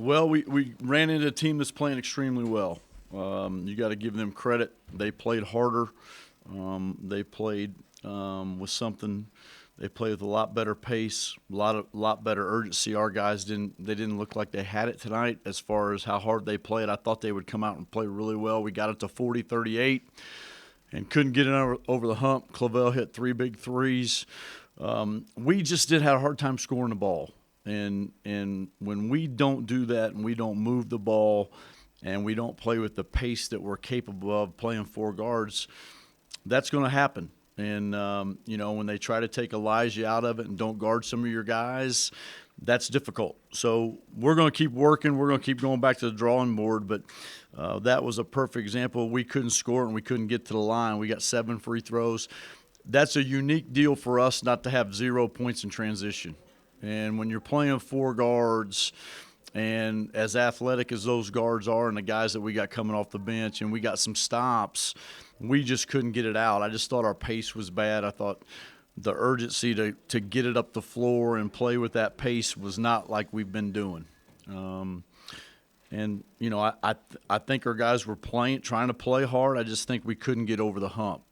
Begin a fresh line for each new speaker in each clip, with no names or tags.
Well, we ran into a team that's playing extremely well. You got to give them credit. They played harder. They played with something. They played with a lot better pace, lot better urgency. Our guys didn't look like they had it tonight as far as how hard they played. I thought they would come out and play really well. We got it to 40-38 and couldn't get it over the hump. Clavel hit three big threes. We just did have a hard time scoring the ball. And when we don't do that and we don't move the ball and we don't play with the pace that we're capable of playing four guards, that's going to happen. And, when they try to take Elijah out of it and don't guard some of your guys, that's difficult. So we're going to keep working. We're going to keep going back to the drawing board. But that was a perfect example. We couldn't score and we couldn't get to the line. We got 7 free throws. That's a unique deal for us not to have 0 points in transition. And when you're playing four guards and as athletic as those guards are and the guys that we got coming off the bench and we got some stops, we just couldn't get it out. I just thought our pace was bad. I thought the urgency to get it up the floor and play with that pace was not like we've been doing. I think our guys were trying to play hard. I just think we couldn't get over the hump.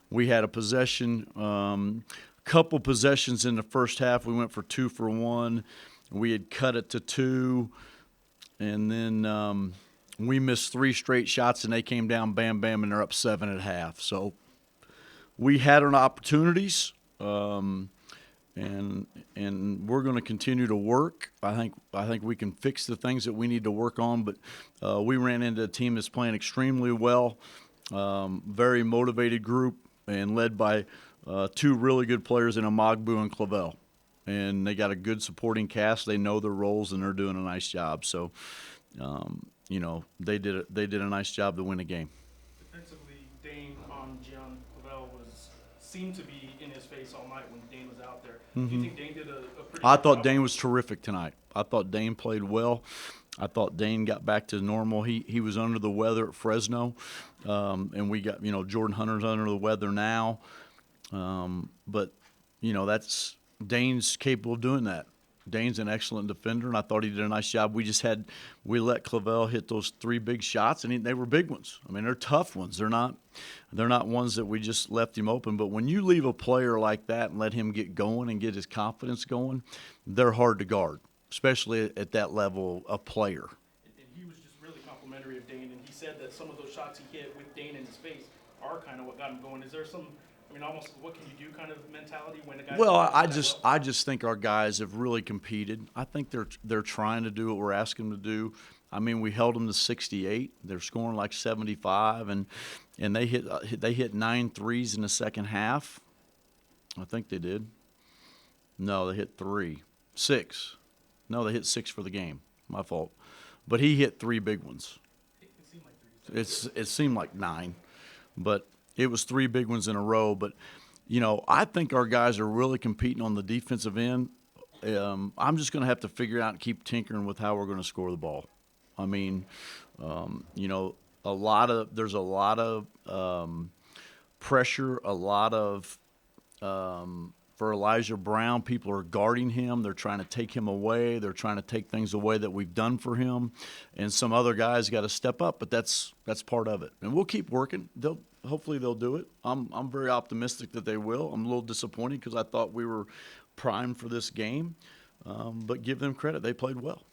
We had a possession, couple possessions in the first half. We went for 2 for 1. We had cut it to 2, and then we missed 3 straight shots, and they came down, bam, bam, and they're up 7 at half. So we had our opportunities, and we're going to continue to work. I think we can fix the things that we need to work on, but we ran into a team that's playing extremely well, very motivated group, and led by 2 really good players in Amagbu and Clavel. And they got a good supporting cast. They know their roles, and they're doing a nice job. So, they did a nice job to win the game.
Defensively, Dane on Gian Clavel seemed to be in his face all night when Dane was out there. Do you think Dane did a pretty
I
good
thought
job?
Dane was terrific tonight. I thought Dane played well. I thought Dane got back to normal. He was under the weather at Fresno, and we got Jordan Hunter's under the weather now. But that's Dane's capable of doing that. Dane's an excellent defender, and I thought he did a nice job. We let Clavel hit those 3 big shots, and they were big ones. I mean, they're tough ones. They're not ones that we just left him open. But when you leave a player like that and let him get going and get his confidence going, they're hard to guard, especially at that level of player.
And he was just really complimentary of Dane, and he said that some of those shots he hit with Dane in his face are kind of what got him going. Is there some, almost what can you do kind of mentality when a guy?
Well, I just think our guys have really competed. I think they're trying to do what we're asking them to do. I mean, we held them to 68. They're scoring like 75, and they hit 9 threes in the second half. I think they did. No, they hit 6. No, they hit 6 for the game. My fault. But he hit 3 big ones.
It seemed like 3.
It seemed like 9, but it was 3 big ones in a row. But, I think our guys are really competing on the defensive end. I'm just going to have to figure out and keep tinkering with how we're going to score the ball. I mean, there's a lot of pressure, a lot of for Elijah Brown, people are guarding him. They're trying to take him away. They're trying to take things away that we've done for him. And some other guys got to step up, but that's part of it. And we'll keep working. Hopefully they'll do it. I'm very optimistic that they will. I'm a little disappointed because I thought we were primed for this game. But give them credit. They played well.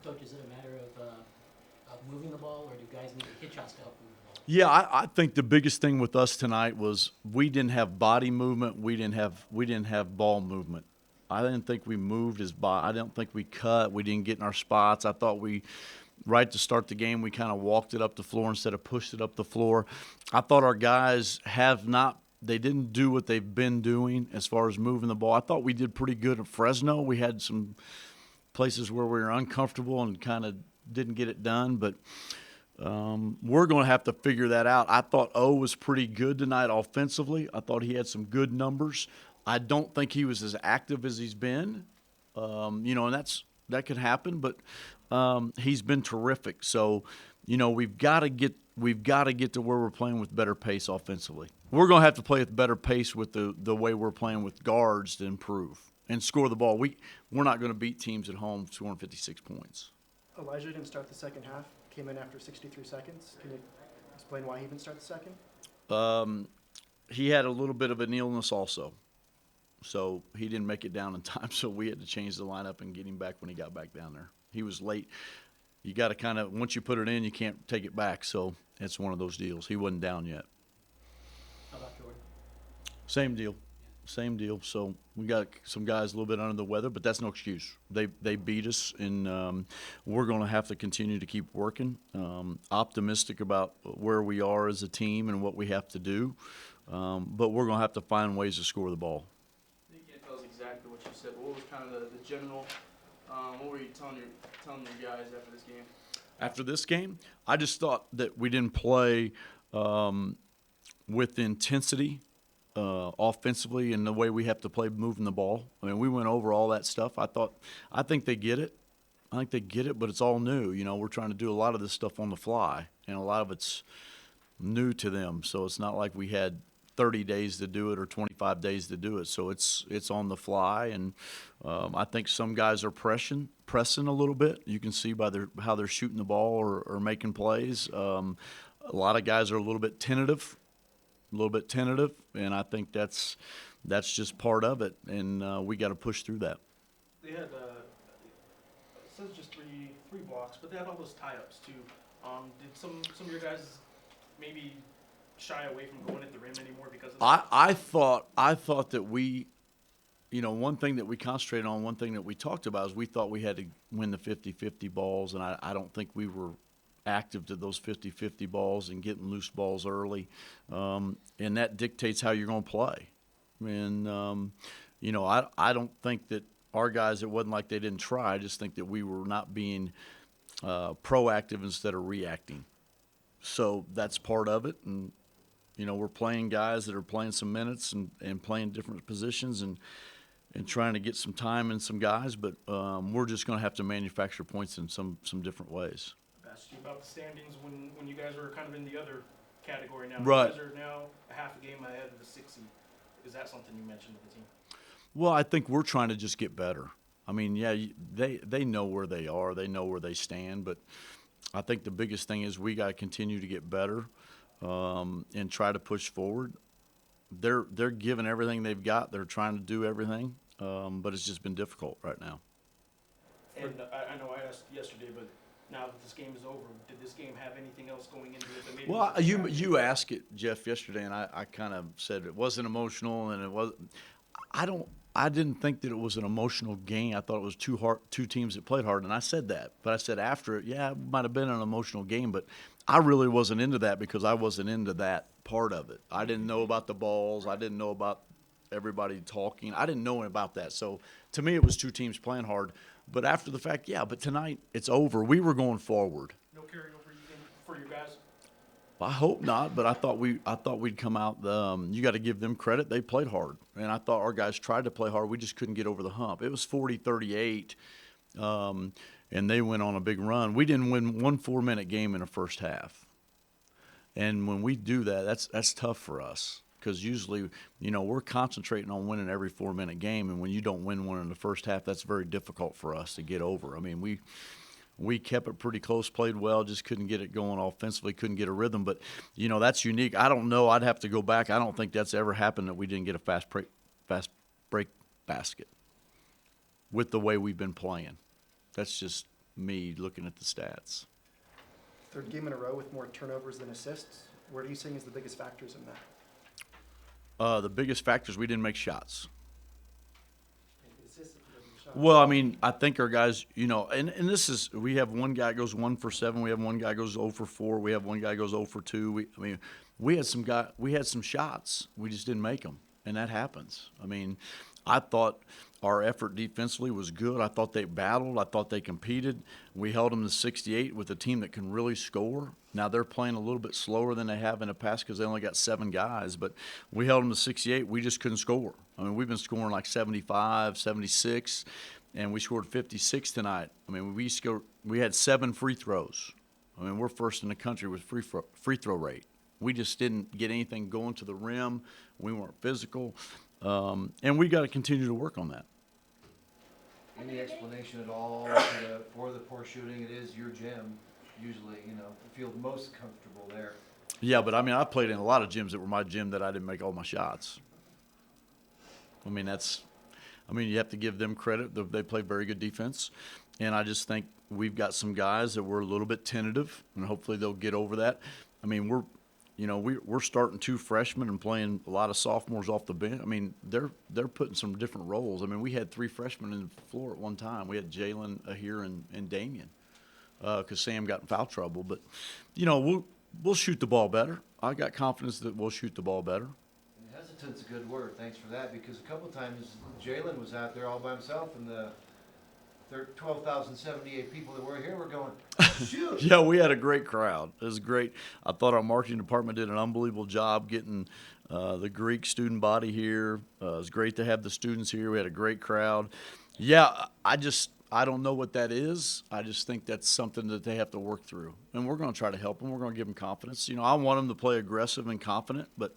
Coach, is it a matter of moving the ball, or do guys need to hit shots to help move the ball?
Yeah, I think the biggest thing with us tonight was we didn't have body movement. We didn't have ball movement. I didn't think we moved his body. I don't think we cut. We didn't get in our spots. I thought right to start the game, we kind of walked it up the floor instead of pushed it up the floor. I thought our guys they didn't do what they've been doing as far as moving the ball. I thought we did pretty good at Fresno. We had some places where we were uncomfortable and kind of didn't get it done, but we're going to have to figure that out. I thought O was pretty good tonight offensively. I thought he had some good numbers. I don't think he was as active as he's been, and that could happen, but he's been terrific. So, we've got to get to where we're playing with better pace offensively. We're going to have to play with better pace with the way we're playing with guards to improve. and score the ball. We're not going to beat teams at home scoring 56 points.
Elijah didn't start the second half, came in after 63 seconds. Can you explain why he didn't start the second?
He had a little bit of an illness also, so he didn't make it down in time. So we had to change the lineup and get him back when he got back down there. He was late. You got to kind of, once you put it in, you can't take it back. So it's one of those deals. He wasn't down yet.
How about Jordan?
Same deal. Same deal. So we got some guys a little bit under the weather, but that's no excuse. They beat us, and we're going to have to continue to keep working. Optimistic about where we are as a team and what we have to do, but we're going to have to find ways to score the ball.
You can't tell us exactly what you said, but what was kind of the general? What were you telling your guys after this game?
After this game, I just thought that we didn't play with intensity. Offensively and the way we have to play moving the ball. I mean, we went over all that stuff. I think they get it. I think they get it, but it's all new. You know, we're trying to do a lot of this stuff on the fly, and a lot of it's new to them. So it's not like we had 30 days to do it or 25 days to do it. So it's on the fly, and I think some guys are pressing a little bit. You can see by how they're shooting the ball or making plays. A lot of guys are a little bit tentative, and I think that's just part of it, and we got to push through that.
They had, it says just three blocks, but they had all those tie-ups too. Did some of your guys maybe shy away from going at the rim anymore because of that?
I thought that we, one thing that we concentrated on, one thing that we talked about is we thought we had to win the 50-50 balls, and I don't think we were active to those 50-50 balls and getting loose balls early, and that dictates how you're going to play. And I don't think that our guys, it wasn't like they didn't try. I just think that we were not being proactive instead of reacting. So that's part of it, and we're playing guys that are playing some minutes and playing different positions and trying to get some time in some guys, but we're just going to have to manufacture points in some different ways.
Asked you about the standings when you guys were kind of in the other category now.
Right.
You guys are now a half a game ahead of the 6th seed. Is that something you mentioned to the team?
Well, I think we're trying to just get better. I mean, yeah, they know where they are, they know where they stand, but I think the biggest thing is we got to continue to get better and try to push forward. They're giving everything they've got. They're trying to do everything, but it's just been difficult right now.
And I know I asked yesterday, but now that this game is over, did this game have anything else going into it that maybe?
Well, you asked it, Jeff, yesterday, and I kind of said it wasn't emotional, and it was. I didn't think that it was an emotional game. I thought it was two teams that played hard, and I said that. But I said after it, yeah, it might have been an emotional game, but I really wasn't into that because I wasn't into that part of it. I didn't know about the balls. I didn't know about everybody talking. I didn't know about that. So to me, it was two teams playing hard. But after the fact, yeah, but tonight it's over. We were going forward.
No carryover for your guys?
I hope not, but I thought we'd come out. You got to give them credit. They played hard, and I thought our guys tried to play hard. We just couldn't get over the hump. It was 40-38, and they went on a big run. We didn't win one 4-minute game in the first half, and when we do that, that's tough for us because usually, we're concentrating on winning every 4-minute game, and when you don't win one in the first half, that's very difficult for us to get over. I mean, we kept it pretty close, played well, just couldn't get it going offensively, couldn't get a rhythm. But, that's unique. I don't know. I'd have to go back. I don't think that's ever happened that we didn't get a fast break basket with the way we've been playing. That's just me looking at the stats.
Third game in a row with more turnovers than assists. What are you seeing as the biggest factors in that?
The biggest factor is we didn't make shots.
Assists if he doesn't shot.
Well, I mean, I think our guys, and this is, we have one guy goes 1 for 7. We have one guy goes 0 for 4. We have one guy goes 0 for 2. We had some shots. We just didn't make them, and that happens. I mean, I thought our effort defensively was good. I thought they battled. I thought they competed. We held them to 68 with a team that can really score. Now they're playing a little bit slower than they have in the past because they only got 7 guys, but we held them to 68. We just couldn't score. I mean, we've been scoring like 75, 76, and we scored 56 tonight. I mean, we had 7 free throws. I mean, we're first in the country with free throw rate. We just didn't get anything going to the rim. We weren't physical, and we got to continue to work on that.
Third game in a row with more turnovers than assists. What are you seeing as the biggest factors in that?
The biggest factor is we didn't make shots. Well, I mean, I think our guys, and this is, we have one guy goes 1 for 7. We have one guy goes 0 for 4. We have one guy goes 0 for 2. I mean, we had some guy. We had some shots. We just didn't
Any explanation at all for the poor shooting? It is your gym, usually, you know, feel most comfortable there.
Yeah, but I mean, I played in a lot of gyms that were my gym that I didn't make all my shots. I mean, you have to give them credit. They play very good defense. And I just think we've got some guys that were a little bit tentative, and hopefully they'll get over that. I mean, we're starting 2 freshmen and playing a lot of sophomores off the bench. I mean, they're putting some different roles. I mean, we had 3 freshmen in the floor at one time. We had Jalen, Ahir, and Damian, because Sam got in foul trouble. But, we'll shoot the ball better. I got confidence that we'll shoot the ball better.
And hesitant's a good word. Thanks for that, because a couple times Jalen was out there all by himself, and the 12,078 people that were here were going, shoot.
Yeah, we had a great crowd. It was great. I thought our marketing department did an unbelievable job getting the Greek student body here. It was great to have the students here. We had a great crowd. Yeah, I don't know what that is. I just think that's something that they have to work through. And we're going to try to help them. We're going to give them confidence. I want them to play aggressive and confident, but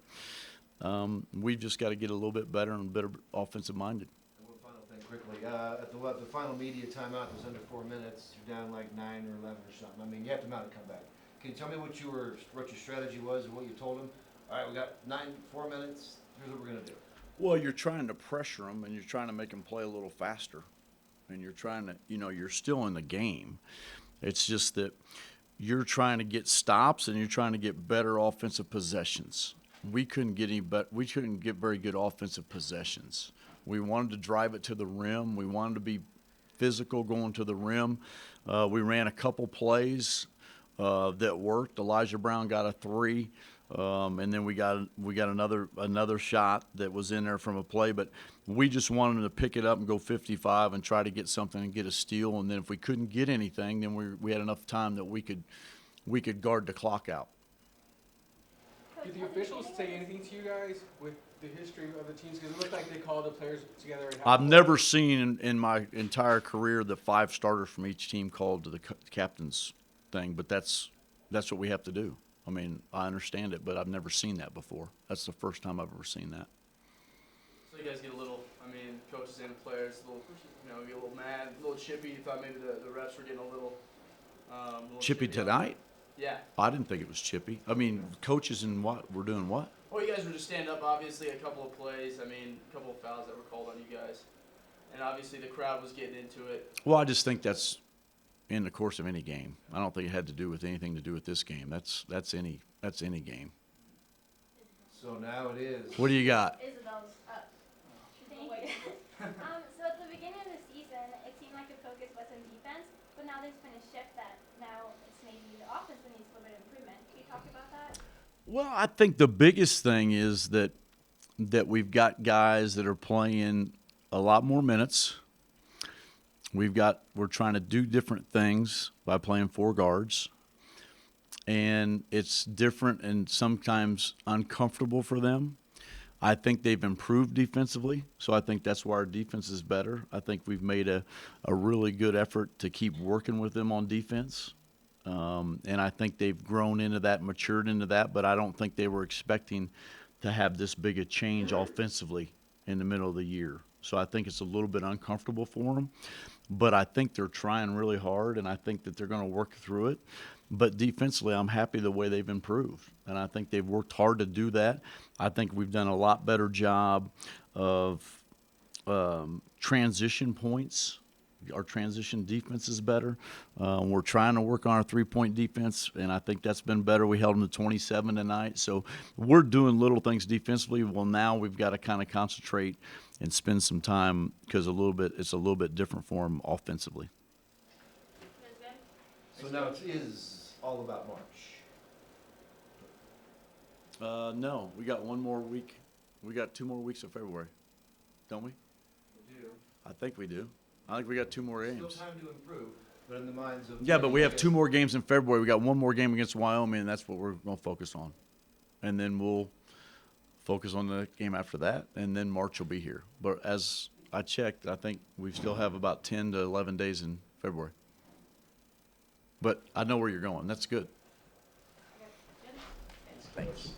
we've just got to get a little bit better and better offensive minded.
And one final thing quickly. At the final media timeout was under 4 minutes. You're down like 9 or 11 or something. I mean, you have to mount a comeback. Can you tell me what your strategy was and what you told them? All right, we got 4 minutes. Here's what we're going to do.
Well, you're trying to pressure them, and you're trying to make them play a little faster. And you're trying to, you're still in the game. It's just that you're trying to get stops and you're trying to get better offensive possessions. We couldn't get very good offensive possessions. We wanted to drive it to the rim. We wanted to be physical going to the rim. We ran a couple plays that worked. Elijah Brown got a 3. And then we got another shot that was in there from a play, but we just wanted them to pick it up and go 55 and try to get something and get a steal. And then if we couldn't get anything, then we had enough time that we could guard the clock out.
Did the officials say anything to you guys with the history of the teams? Because it looked like they called the players together. And
I've never seen in my entire career the 5 starters from each team called to the captain's thing, but that's what we have to do. I mean, I understand it, but I've never seen that before. That's the first time I've ever seen that.
So you guys get a little, coaches and players, get a little mad, a little chippy. You thought maybe the refs were getting a little
Chippy tonight?
Yeah.
I didn't think it was chippy. I mean, coaches and what? We're doing what?
Well, you guys were just stand up, obviously, a couple of plays. A couple of fouls that were called on you guys. And obviously the crowd was getting into it.
Well, I just think that's in the course of any game. I don't think it had to do with anything to do with this game. That's any game.
So now it is.
What do you got?
Isabel's up. Thank you. So at the beginning of the season, it seemed like the focus was in defense, but now there's been a shift that now it's maybe the offense that needs a little bit of improvement. Can you talk about that?
Well, I think the biggest thing is that we've got guys that are playing a lot more minutes. We're trying to do different things by playing 4 guards. And it's different and sometimes uncomfortable for them. I think they've improved defensively, so I think that's why our defense is better. I think we've made a really good effort to keep working with them on defense. And I think they've grown into that, matured into that, but I don't think they were expecting to have this big a change offensively in the middle of the year. So I think it's a little bit uncomfortable for them. But I think they're trying really hard, and I think that they're going to work through it. But defensively, I'm happy the way they've improved, and I think they've worked hard to do that. I think we've done a lot better job of transition points. Our transition defense is better. We're trying to work on our three-point defense, and I think that's been better. We held them to 27 tonight. So we're doing little things defensively. Well, now we've got to kind of concentrate and spend some time because it's a little bit different for them offensively.
So now it is all about March.
No, we got one more week. We got 2 more weeks of February, don't we?
We do.
I think we do. I think we got 2 more games.
Still time to improve, but in the minds of.
Yeah, but we have 2 more games in February. We got 1 more game against Wyoming, and that's what we're going to focus on. And then we'll focus on the game after that, and then March will be here. But as I checked, I think we still have about 10 to 11 days in February. But I know where you're going. That's good.
Okay, good.
Thanks.